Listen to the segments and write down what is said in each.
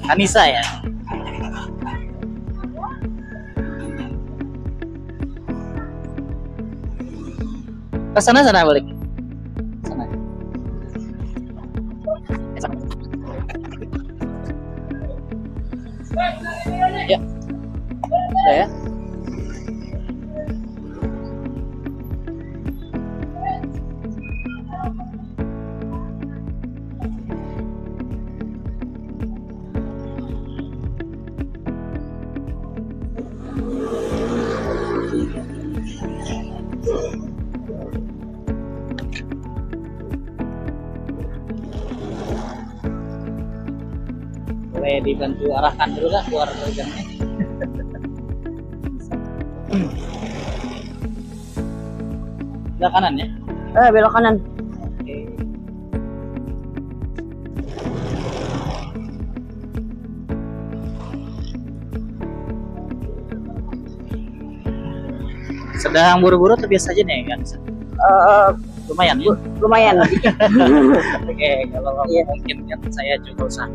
Anissa ya. Ke sana balik. Sana. Ya. Udah ya. Boleh dibantu arahkan dulu kan keluar dari gangnya. Belok kanan ya? Belok kanan. Oke. Sedang buru-buru atau biasa aja nih kan? Lumayan ya? Lumayan. Oke, kalau mungkin kan saya juga usah.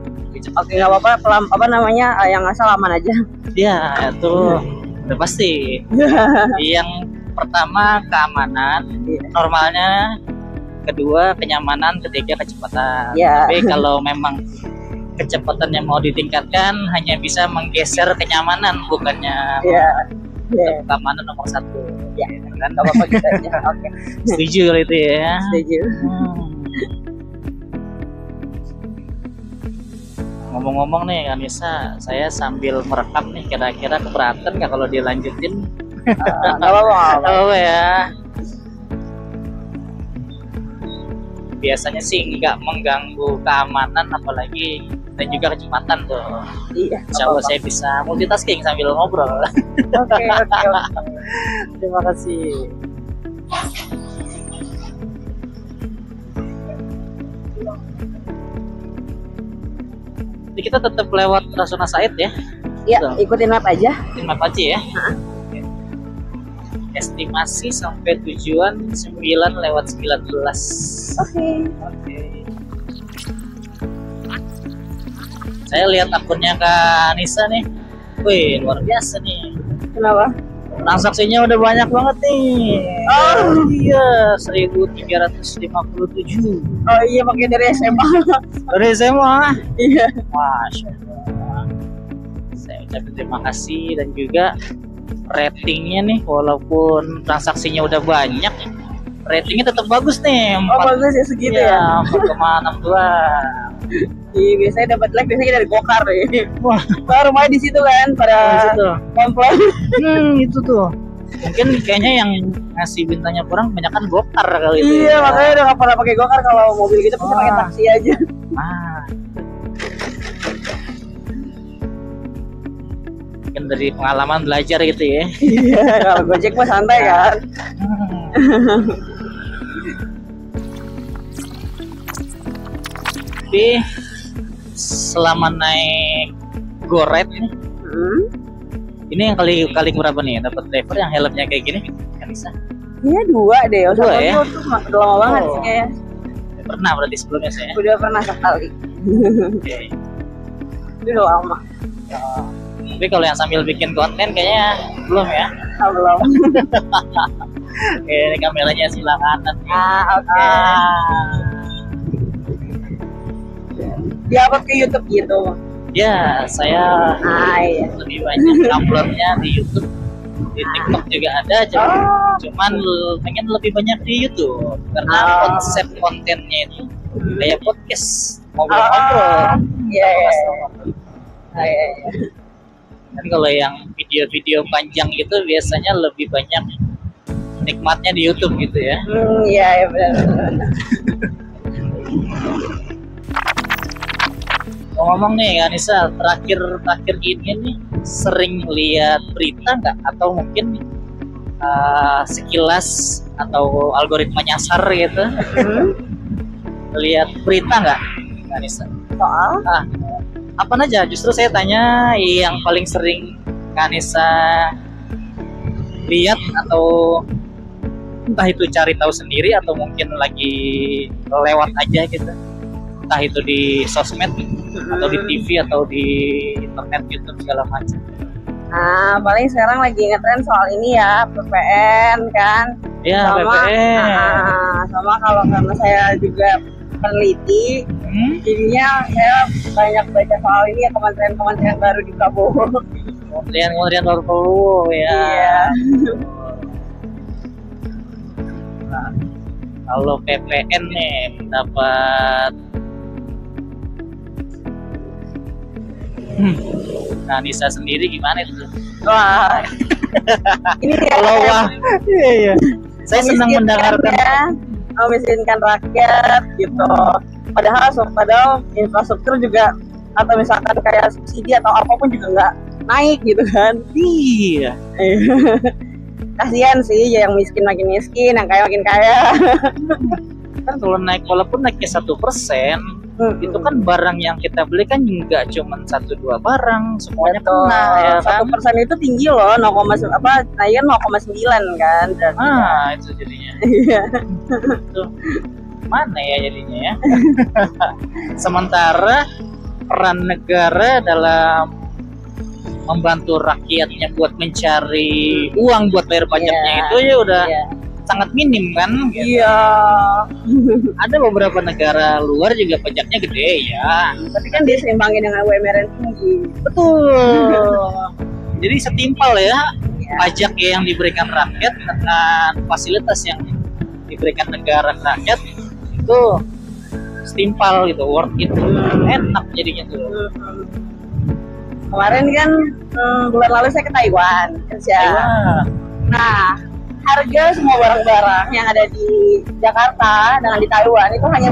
Oke, nggak apa-apa. Apa namanya? Yang asal aman aja. Ya, itu udah pasti. Yang pertama keamanan, normalnya, kedua kenyamanan, ketiga kecepatan. Tapi kalau memang kecepatannya mau ditingkatkan, hanya bisa menggeser kenyamanan, bukannya keamanan nomor satu. Ya, kan? Nggak apa-apa gitu aja. Oke. Setuju kalau itu ya. Setuju. Ngomong-ngomong nih Anissa, saya sambil merekam nih, kira-kira keberatan nggak kalau dilanjutin? Nggak apa-apa ya. Biasanya sih nggak mengganggu keamanan, apalagi dan juga kecepatan tuh. Iya. Insya Allah saya bisa multitasking sambil ngobrol. Oke. Terima kasih. Jadi kita tetap lewat Rasuna Said ya? Iya, ikutin map aja. Ikutin map aja ya? Okay. Estimasi sampai tujuan 9:19. Oke. Saya lihat akunnya Kak Anissa nih. Wih, luar biasa nih. Kenapa? Transaksinya udah banyak banget nih. Oh iya, 1357. Oh iya, pakai dari SMA. Dari SMA? Iya. Masya Allah. Saya ucapkan terima kasih, dan juga ratingnya nih, walaupun transaksinya udah banyak, ratingnya tetap bagus nih. Bagus ya segitu ya. 4,62. Iya, biasanya dapat like biasanya dari Gokar ya. Wah, rumahnya di situ kan pada komplain. Itu tuh. Mungkin kayaknya yang ngasih bintangnya kurang kebanyakan Gokar kali itu. Iya, makanya udah nggak pernah pakai Gokar, kalau mobil gitu bisa pakai taksi aja. Mungkin dari pengalaman belajar gitu ya. Iya, kalau Gojek mah santai kan. Tapi selama naik GoRide nih, ini yang kali berapa nih dapat driver yang helmnya kayak gini kan bisa? Iya, 2 deh. Dua ya? Tuh udah lama banget sih kayaknya. Pernah berarti sebelumnya saya? Udah pernah sekali. Oke. Itu udah lama. Tapi kalau yang sambil bikin konten kayaknya belum ya? Belum. Oke, ini kameranya sebelah kanan. Oke. Di-upload ke YouTube gitu. Ya, saya lebih banyak uploadnya di YouTube. Di TikTok juga ada, cuman pengen lebih banyak di YouTube karena konsep kontennya itu kayak podcast, ngobrol-ngobrol. Iya. Dan kalau yang video-video panjang gitu biasanya lebih banyak nikmatnya di YouTube gitu ya. Iya, benar. Ngomong nih Anissa, terakhir ini nih sering lihat berita nggak, atau mungkin sekilas atau algoritma nyasar gitu? Lihat berita nggak Anissa? Soal? Apa aja? Justru saya tanya yang paling sering Anissa lihat, atau entah itu cari tahu sendiri atau mungkin lagi lewat aja gitu, entah itu di sosmed atau di TV atau di internet YouTube segala macam. Nah, paling sekarang lagi ngetren soal ini ya, PPN kan. Ya, PPN. Sama kalau karena saya juga peneliti, jadinya saya banyak baca soal ini ya, kementerian-kementerian baru di Prabowo. Kementerian baru Prabowo ya. Iya. Nah, kalau PPN nih dapat Nah, Nisa sendiri gimana itu? Wah, ini kalau wah, iya. Saya senang mendengarkan ya, memiskinkan rakyat gitu. Padahal infrastruktur juga atau misalkan kayak subsidi atau apapun juga nggak naik gitu kan. Iya. Kasihan sih yang miskin makin miskin, yang kaya makin kaya. Kan kalau naik walaupun naiknya 1%, itu kan barang yang kita beli kan nggak cuma 1-2 barang, semuanya kena ya kan. 1% itu tinggi loh, 0,9 kan. Itu jadinya. Itu mana ya jadinya ya. Sementara peran negara dalam membantu rakyatnya buat mencari uang buat bayar pajaknya itu ya udah sangat minim kan gitu. Iya. Ada beberapa negara luar juga pajaknya gede ya, tapi kan diseimbangin dengan UMR yang tinggi. Betul. Jadi setimpal ya pajak yang diberikan rakyat dengan fasilitas yang diberikan negara ke rakyat itu setimpal gitu, worth it, enak jadinya tuh. Kemarin kan bulan lalu saya ke Taiwan kerja. Nah, harga semua barang-barang yang ada di Jakarta dengan di Taiwan itu hanya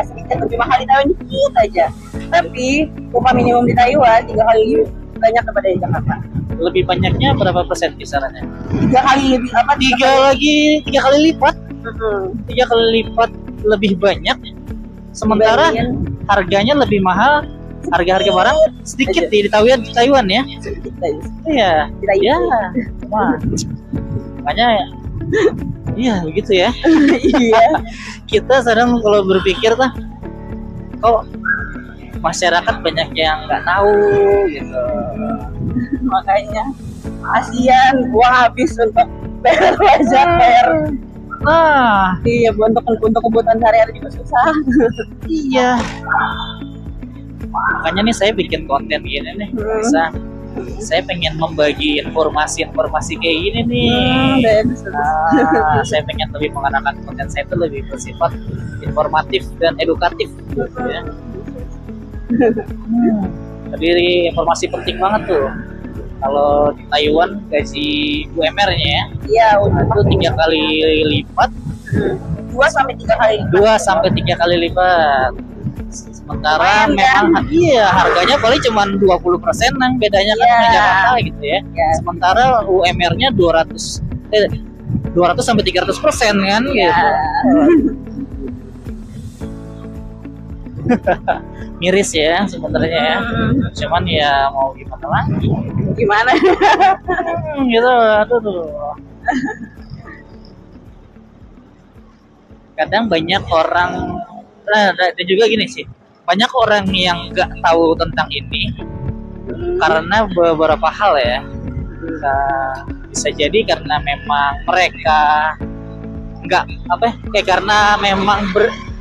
sedikit lebih mahal di Taiwan dikit aja. Tapi upah minimum di Taiwan 3 kali banyak daripada di Jakarta. Lebih banyaknya berapa persen kisarannya? 3 kali lebih apa? 3 kali lipat. 3 kali lipat lebih banyak. Sementara harganya lebih mahal. Harga-harga barang sedikit di Taiwan ya. Sedikit aja. Iya. Ya. Wah. Makanya iya begitu ya. Iya. Kita sedang kalau berpikir kok masyarakat banyak yang nggak tahu gitu. Makanya kasihan uang habis untuk bayar pajak, bayar. Iya, untuk kebutuhan sehari-hari juga susah. Iya. Makanya nih saya bikin konten gini nih, saya pengen membagi informasi kayak gini nih. Saya pengen lebih menggunakan konten saya itu lebih bersifat informatif dan edukatif gitu ya. Jadi informasi penting banget tuh. Kalau di Taiwan gaji UMR-nya ya, itu 3 kali lipat. 2 sampai 3 kali lipat. Sementara memang harganya paling cuma 20%-an bedanya kan di Jakarta gitu ya. Sementara UMR-nya 200 sampai 300% kan gitu. Miris ya sebenarnya ya. Cuman ya mau gimana lagi? Gimana? Gitu tuh. Kadang banyak orang dan juga gini sih. Banyak orang yang nggak tahu tentang ini karena beberapa hal ya. Bisa jadi karena memang mereka karena memang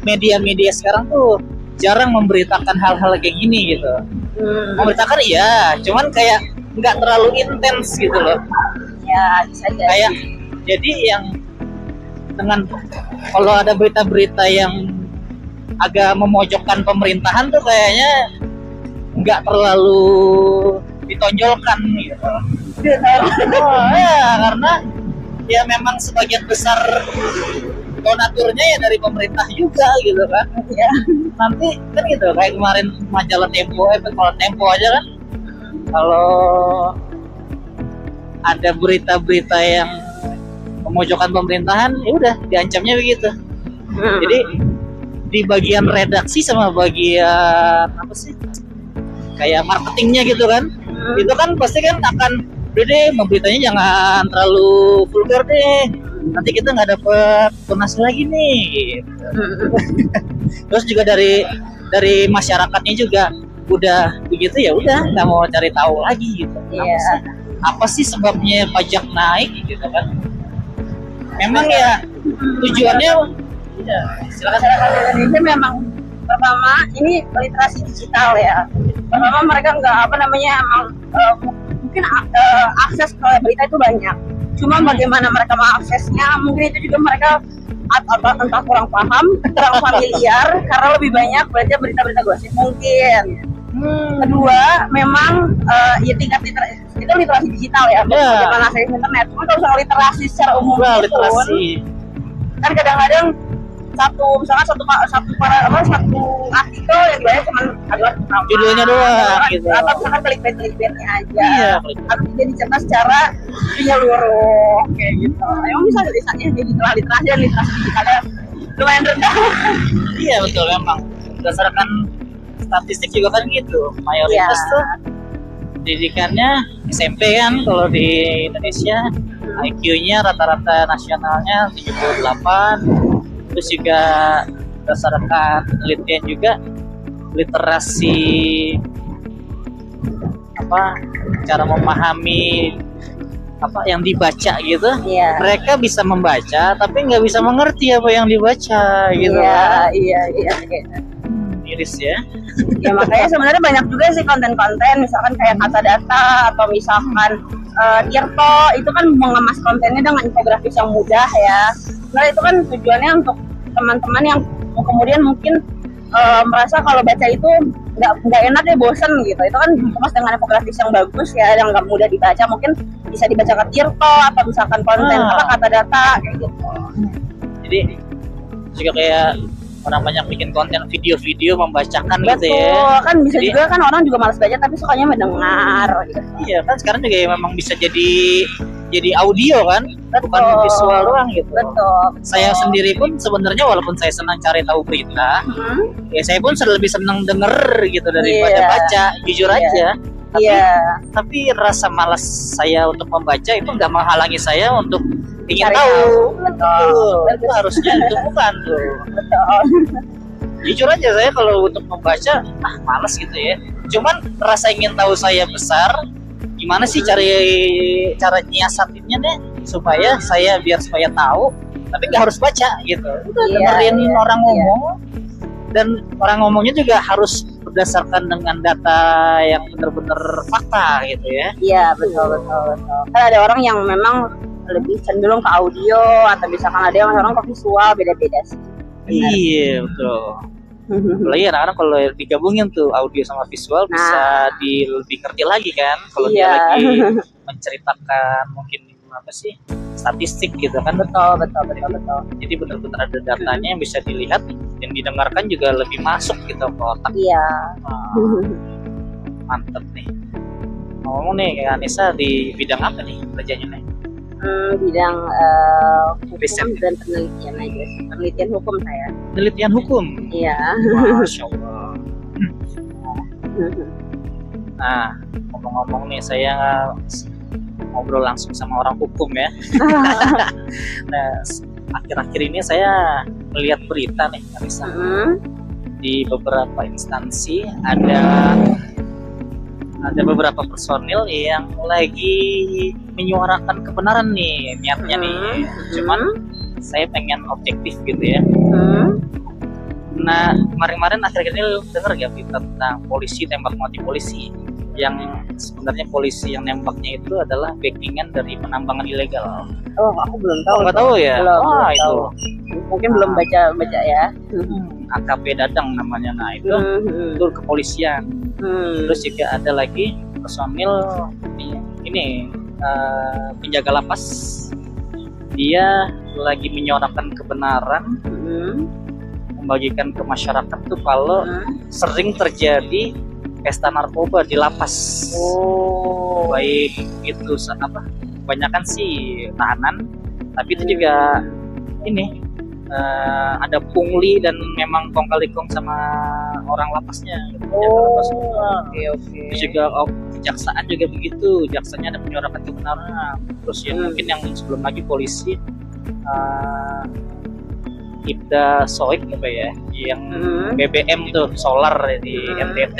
media-media sekarang tuh jarang memberitakan hal-hal kayak gini gitu. Memberitakan iya, cuman kayak nggak terlalu intens gitu loh. Ya, bisa jadi. Kayak jadi yang dengan kalau ada berita-berita yang agak memojokkan pemerintahan tuh kayaknya nggak terlalu ditonjolkan gitu. Karena ya memang sebagian besar donaturnya ya dari pemerintah juga gitu kan. Ya. Nanti kan gitu kayak kemarin majalah Tempo, kalau Tempo aja kan kalau ada berita-berita yang memojokkan pemerintahan ya udah diancamnya begitu. Jadi di bagian redaksi sama bagian kayak marketingnya gitu kan, itu kan pasti kan akan udah deh memberitanya jangan terlalu vulgar deh, nanti kita nggak dapet donasi lagi nih gitu. Terus juga dari masyarakatnya juga udah begitu ya udah nggak mau cari tahu lagi gitu. Apa sih sebabnya pajak naik gitu kan? Memang ya tujuannya ya, silakan. Masyarakat Indonesia memang pertama ini literasi digital ya. Pertama mereka nggak mungkin akses ke berita itu banyak. Cuma bagaimana mereka mengaksesnya, mungkin itu juga mereka entah kurang paham, kurang familiar, karena lebih banyak baca berita-berita gosip mungkin. Kedua, memang ya tingkat literasi digital ya, bagaimana akses internet. Cuma kalau soal literasi secara umum literasi kan kadang-kadang satu artikel yang dibaca cuma judulnya doang gitu. Atau misalkan klik-kliknya aja. Iya, atau tidak dicerna secara menyeluruh kayak gitu. Emang bisa tulisannya literasi dan literasi digitalnya lumayan rendah. Iya betul, memang berdasarkan statistik juga kan gitu, mayoritas tuh pendidikannya SMP kan kalau di Indonesia. IQ-nya rata-rata nasionalnya 78. Terus juga berdasarkan penelitian juga literasi cara memahami yang dibaca gitu. Mereka bisa membaca tapi nggak bisa mengerti apa yang dibaca gitu. Iya. Miris ya. Ya makanya sebenarnya banyak juga sih konten-konten misalkan kayak kata data atau misalkan Tirto itu kan mengemas kontennya dengan infografis yang mudah ya. Nah itu kan tujuannya untuk teman-teman yang kemudian mungkin merasa kalau baca itu nggak enak ya, bosen gitu. Itu kan dikemas dengan infografis yang bagus ya, yang nggak mudah dibaca, mungkin bisa dibaca ke Tirto atau misalkan konten kata data kayak gitu. Jadi juga kayak orang banyak bikin konten video-video membacakan. Betul, gitu ya. Kan bisa juga kan orang juga malas baca tapi sukanya mendengar gitu. Iya kan sekarang juga ya memang bisa jadi audio kan, bukan visual doang gitu. Betul. Saya sendiri pun sebenarnya walaupun saya senang cari tahu berita, ya saya pun lebih senang denger gitu daripada baca, jujur aja. Tapi rasa malas saya untuk membaca itu nggak menghalangi saya untuk ingin tahu. Betul. Itu harusnya itu bukan tuh. Betul. Jujur aja saya kalau untuk membaca malas gitu ya. Cuman rasa ingin tahu saya besar. Gimana sih cara nyiasatinnya deh supaya tahu, tapi nggak harus baca gitu. Dengerin orang ngomong, dan orang ngomongnya juga harus berdasarkan dengan data yang benar-benar fakta gitu ya. Iya betul. Kan ada orang yang memang lebih cenderung ke audio atau misalkan ada yang orang ke visual, beda-beda sih. Iya betul. Apalagi anak-anak kalau digabungin tuh audio sama visual bisa lebih ngerti lagi kan kalau dia lagi menceritakan mungkin statistik gitu kan. Betul. Jadi benar-benar ada datanya yang bisa dilihat dan didengarkan juga lebih masuk gitu ke otak. Iya. Mantep nih. Ngomong nih Kak Anissa di bidang apa nih kerjanya nih? Bidang hukum dan penelitian aja. Penelitian hukum saya. Penelitian hukum? Iya. Masya Allah. Nah, ngomong-ngomong nih saya ngobrol langsung sama orang hukum ya. Nah, akhir-akhir ini saya melihat berita nih Anissa. Di beberapa instansi ada beberapa personil yang lagi menyuarakan kebenaran nih niatnya nih. Cuman saya pengen objektif gitu ya. Nah kemarin akhir-akhir ini dengar gak berita tentang polisi tembak mati polisi, yang sebenarnya polisi yang nembaknya itu adalah backingan dari penambangan ilegal. Oh aku belum tahu. Nggak tahu ya? Belum itu mungkin belum baca ya. AKP Dadang namanya. Nah itu kepolisian. Terus juga ada lagi personil ini penjaga lapas, dia lagi menyuarakan kebenaran, membagikan ke masyarakat tuh kalau sering terjadi pesta narkoba di lapas. Baik itu kebanyakan sih tahanan, tapi itu juga ini ada pungli dan memang kong kali kong sama orang lapasnya gitu. Oke. Itu juga kejaksaan juga begitu, jaksanya ada menyuarakan kebenaran. Terus mungkin yang sebelum lagi polisi Ibda Soik apa ya, yang BBM tuh solar di NTT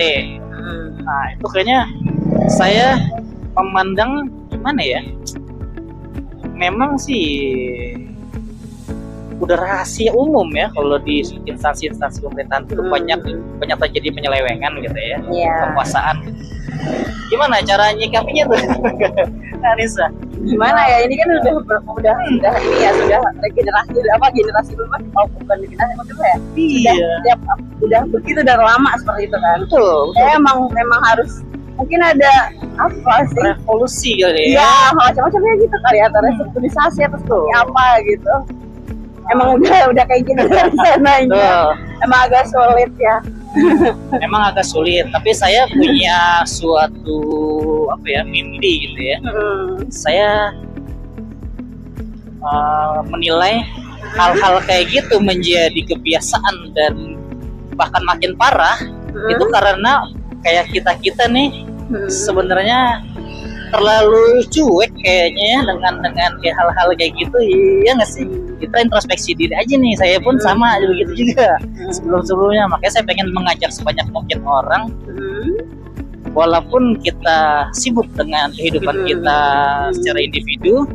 Nah itu kayaknya saya memandang gimana ya, memang sih udah rahasia umum ya kalau di instansi-instansi pemerintahan itu banyak terjadi penyelewengan gitu ya, kekuasaan. Gimana cara nyikapinya tuh, Anissa? Gimana ya, ini kan udah ini ya, sudah generasi berapa, bukan generasi maksudnya ya, udah begitu dari lama seperti itu kan. Betul. Memang harus mungkin ada apa sih, revolusi kali ya macam-macamnya gitu kali ya, restrukturisasi atau seperti apa gitu. Emang udah kayak gini dari sananya. Emang agak sulit ya. Memang agak sulit, tapi saya punya suatu mimpi gitu ya. Saya menilai hal-hal kayak gitu menjadi kebiasaan dan bahkan makin parah itu karena kayak kita nih sebenarnya terlalu cuek kayaknya ya dengan kayak hal-hal kayak gitu, ya nggak sih? Kita introspeksi diri aja nih, saya pun sama begitu juga sebelumnya. Makanya saya pengen mengajak sebanyak mungkin orang, walaupun kita sibuk dengan kehidupan kita secara individu,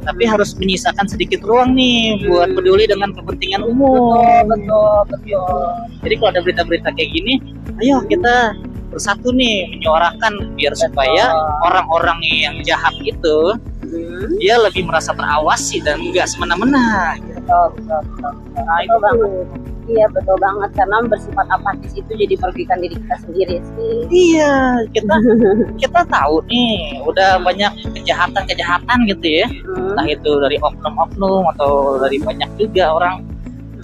tapi harus menyisakan sedikit ruang nih buat peduli dengan kepentingan umum. Betul. Jadi kalau ada berita-berita kayak gini, ayo kita bersatu nih menyuarakan biar supaya orang-orang yang jahat itu dia lebih merasa terawasi dan enggak semena-mena. Betul. Nah, itu banget. Iya betul banget, karena bersifat apatis itu jadi merugikan diri kita sendiri sih. Iya, kita tahu nih udah banyak kejahatan gitu ya. Entah itu dari oknum-oknum atau dari banyak juga orang.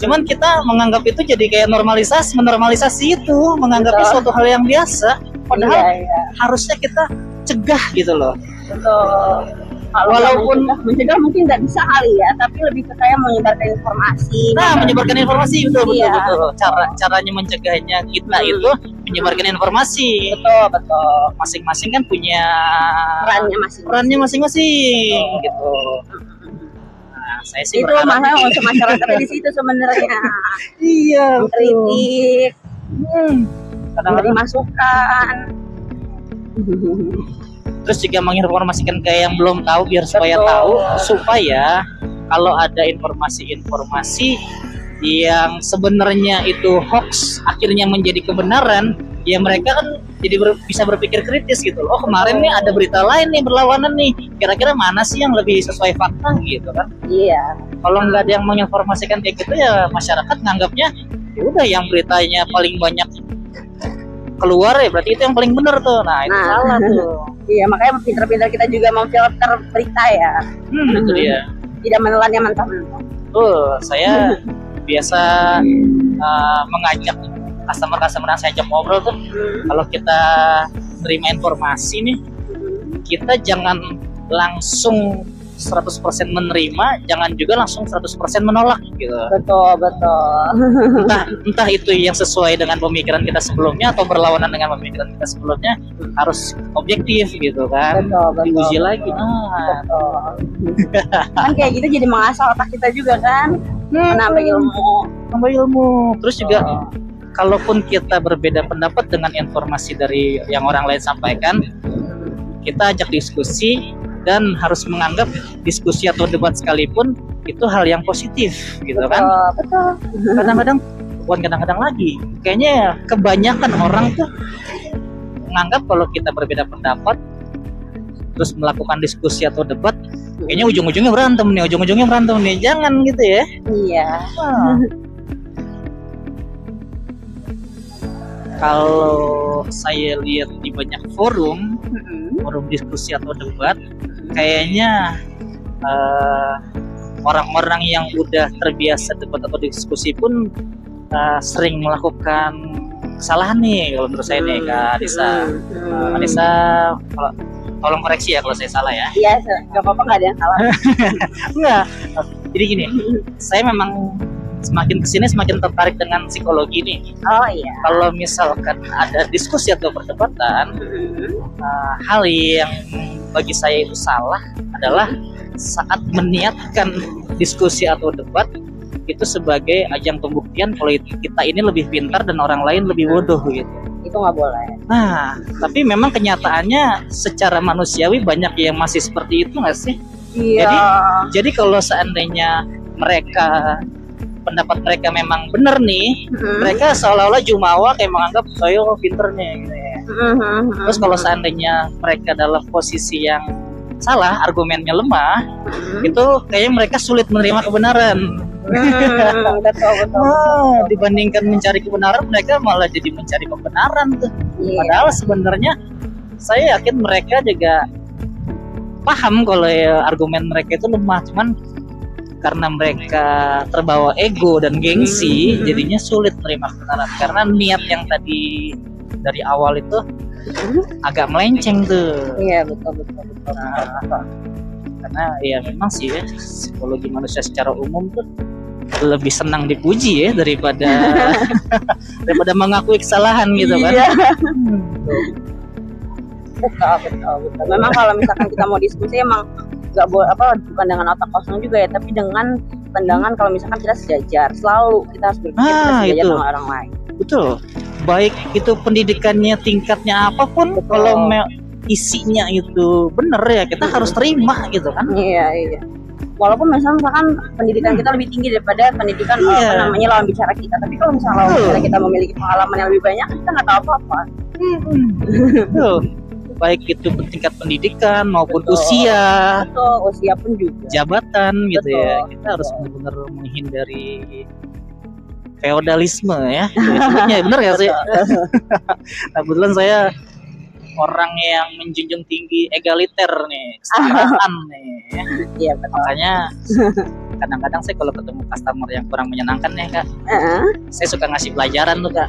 Cuman kita menganggap itu jadi kayak menormalisasi itu, menganggapnya suatu hal yang biasa. Padahal harusnya kita cegah gitu loh. Betul. Walaupun mencegah mungkin nggak bisa kali ya, tapi lebih ke kayak menyebarkan informasi. Menyebarkan informasi betul. Caranya mencegahnya kita itu menyebarkan informasi. Betul. Masing-masing kan punya perannya masing-masing gitu. Saya sih itu masalah untuk masyarakat di situ sebenarnya. Iya, kritik, memberi masukan. Terus juga menginformasikan kayak yang belum tahu biar supaya tahu, supaya kalau ada informasi-informasi yang sebenarnya itu hoax akhirnya menjadi kebenaran, ya mereka kan jadi bisa berpikir kritis gitu loh. Oh kemarin nih ada berita lain nih berlawanan nih, kira-kira mana sih yang lebih sesuai fakta gitu kan. Iya. Kalau nggak ada yang menginformasikan kayak gitu ya masyarakat nganggapnya ya udah yang beritanya paling banyak keluar ya berarti itu yang paling benar tuh. Nah itu salah tuh. Iya, makanya pintar-pintar kita juga memfilter berita ya. Itu dia. Tidak menelan yang mentah-mentah. Saya biasa mengajak customer yang saya ajak ngobrol tuh, kalau kita terima informasi nih, kita jangan langsung 100% menerima, jangan juga langsung 100% menolak gitu. Betul. Entah itu yang sesuai dengan pemikiran kita sebelumnya atau berlawanan dengan pemikiran kita sebelumnya, harus objektif gitu kan. Betul. Diuji lagi. Betul. Kan kayak gitu jadi mengasah otak kita juga kan. Menambah ilmu. Terus juga kalaupun kita berbeda pendapat dengan informasi dari yang orang lain sampaikan, kita ajak diskusi dan harus menganggap diskusi atau debat sekalipun itu hal yang positif gitu kan. Betul. Kadang-kadang lagi kayaknya kebanyakan orang tuh menganggap kalau kita berbeda pendapat terus melakukan diskusi atau debat, kayaknya ujung-ujungnya berantem nih. Jangan gitu ya. Iya. Kalau saya lihat di banyak forum diskusi atau debat, kayaknya orang-orang yang udah terbiasa debat atau diskusi pun sering melakukan kesalahan nih kalau menurut saya nih Kak Anissa. Tolong koreksi ya kalau saya salah ya. Iya, nggak apa-apa, nggak ada yang salah. Enggak. Jadi gini, saya memang semakin kesini semakin tertarik dengan psikologi nih. Oh iya. Kalau misalkan ada diskusi atau perdebatan, hal yang bagi saya itu salah adalah saat meniatkan diskusi atau debat itu sebagai ajang pembuktian kalau kita ini lebih pintar dan orang lain lebih bodoh gitu. itu nggak boleh. Nah, tapi memang kenyataannya secara manusiawi banyak yang masih seperti itu nggak sih? Iya. Jadi kalau seandainya pendapat mereka memang benar nih, mereka seolah-olah jumawa kayak menganggap saya pinter nih gitu ya. Terus kalau seandainya mereka dalam posisi yang salah, argumennya lemah, itu kayaknya mereka sulit menerima kebenaran. Betul. Dibandingkan mencari kebenaran, mereka malah jadi mencari pembenaran tuh. Padahal sebenarnya saya yakin mereka juga paham kalau argumen mereka itu lemah, cuman karena mereka terbawa ego dan gengsi, jadinya sulit menerima kebenaran. Karena niat yang tadi dari awal itu agak melenceng tuh. Iya, betul. Nah, karena ya memang sih ya, psikologi manusia secara umum tuh lebih senang dipuji ya daripada mengakui kesalahan gitu kan. Iya. Betul. Memang kalau misalkan kita mau diskusi emang nggak boleh bukan dengan otak kosong juga ya, tapi dengan pandangan kalau misalkan kita sejajar, selalu kita harus berpikir kita sejajar sama orang lain. Betul. Baik itu pendidikannya tingkatnya apapun, kalau isinya itu benar ya kita harus terima gitu kan. Iya. Walaupun misalkan pendidikan kita lebih tinggi daripada pendidikan lawan bicara kita, tapi kalau misalnya lawan bicara kita memiliki pengalaman yang lebih banyak, kita nggak tahu apa-apa. Betul. Baik itu tingkat pendidikan maupun usia. Betul, usia pun juga. Jabatan gitu ya. Kita harus benar-benar menghindari feodalisme ya. Sebutnya benar ya sih. Nah, kebetulan saya orang yang menjunjung tinggi egaliter nih, kesetaraan nih. Iya, betul. Makanya kadang-kadang saya kalau ketemu customer yang kurang menyenangkan ya Kak, saya suka ngasih pelajaran tuh Kak.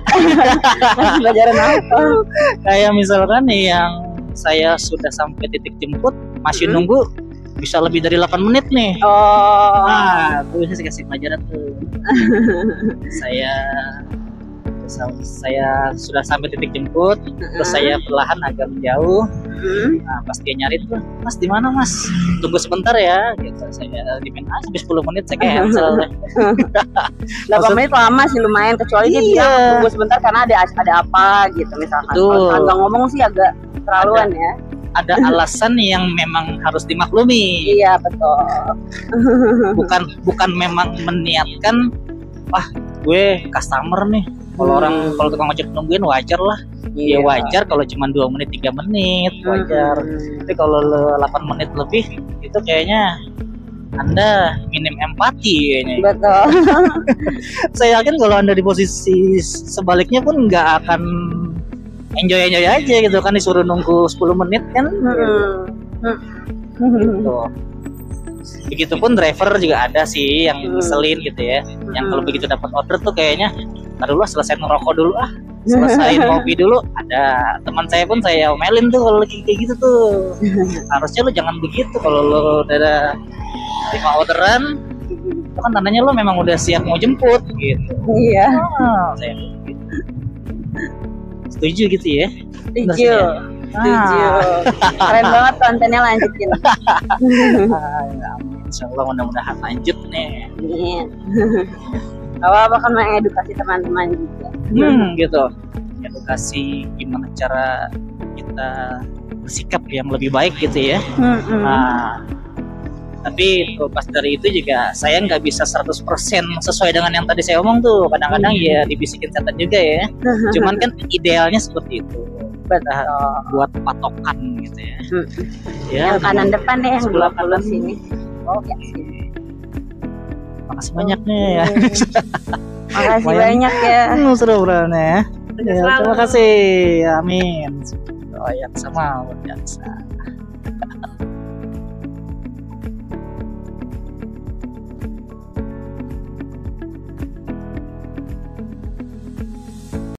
Pelajaran apa? Kayak misalkan nih yang saya sudah sampai titik jemput masih nunggu bisa lebih dari 8 menit nih. Nah, tuh saya kasih pelajaran tuh. Saya sudah sampai titik jemput, terus saya perlahan agak menjauh. Nah, pas dia nyari tuh, Mas di mana Mas? Tunggu sebentar ya. Gitu. Saya dimin sampai 10 menit saya cancel. 8 menit lama sih lumayan, kecuali dia bilang tunggu sebentar karena ada apa gitu misalkan. Kalau nggak ngomong sih agak terlaluan ya. Ada alasan yang memang harus dimaklumi. Iya, betul. Bukan memang meniatkan, wah gue customer nih. Kalau tukang ojek nungguin wajar lah. Ya wajar kalau cuma 2 menit 3 menit wajar. Tapi kalau 8 menit lebih itu kayaknya Anda minim empati kayaknya. Betul. Saya yakin kalau Anda di posisi sebaliknya pun nggak akan enjoy aja gitu kan, disuruh nunggu 10 menit kan. Gitu. Begitupun driver juga ada sih yang ngeselin gitu ya. Yang kalau begitu dapat order tuh kayaknya taruh dulu, selesai ngerokok dulu selesai ngopi dulu. Ada teman saya pun saya omelin tuh kalau lagi kayak gitu tuh. Harusnya lo jangan begitu, kalau lo udah 5 orderan itu kan tandanya lo memang udah siap mau jemput gitu. Iya. Saya gitu. Setuju gitu ya? Setuju. Keren banget kontennya, lanjutin. Insya Allah mudah-mudahan lanjut nih. Apa kan mengedukasi teman-teman juga. Gitu. Edukasi gimana cara kita bersikap yang lebih baik gitu ya. Nah, tapi pas dari itu juga saya nggak bisa 100% sesuai dengan yang tadi saya omong tuh. Kadang-kadang ya dibisikin setan juga ya. Cuman kan idealnya seperti itu. Buat patokan gitu ya. Yang kanan depan ya, yang sebelah kanan sini. Ya, sini. Makasih banyak nih ya. Makasih banyak ya. Seru ya. Terima kasih. Amin. Doa yang sama luar biasa.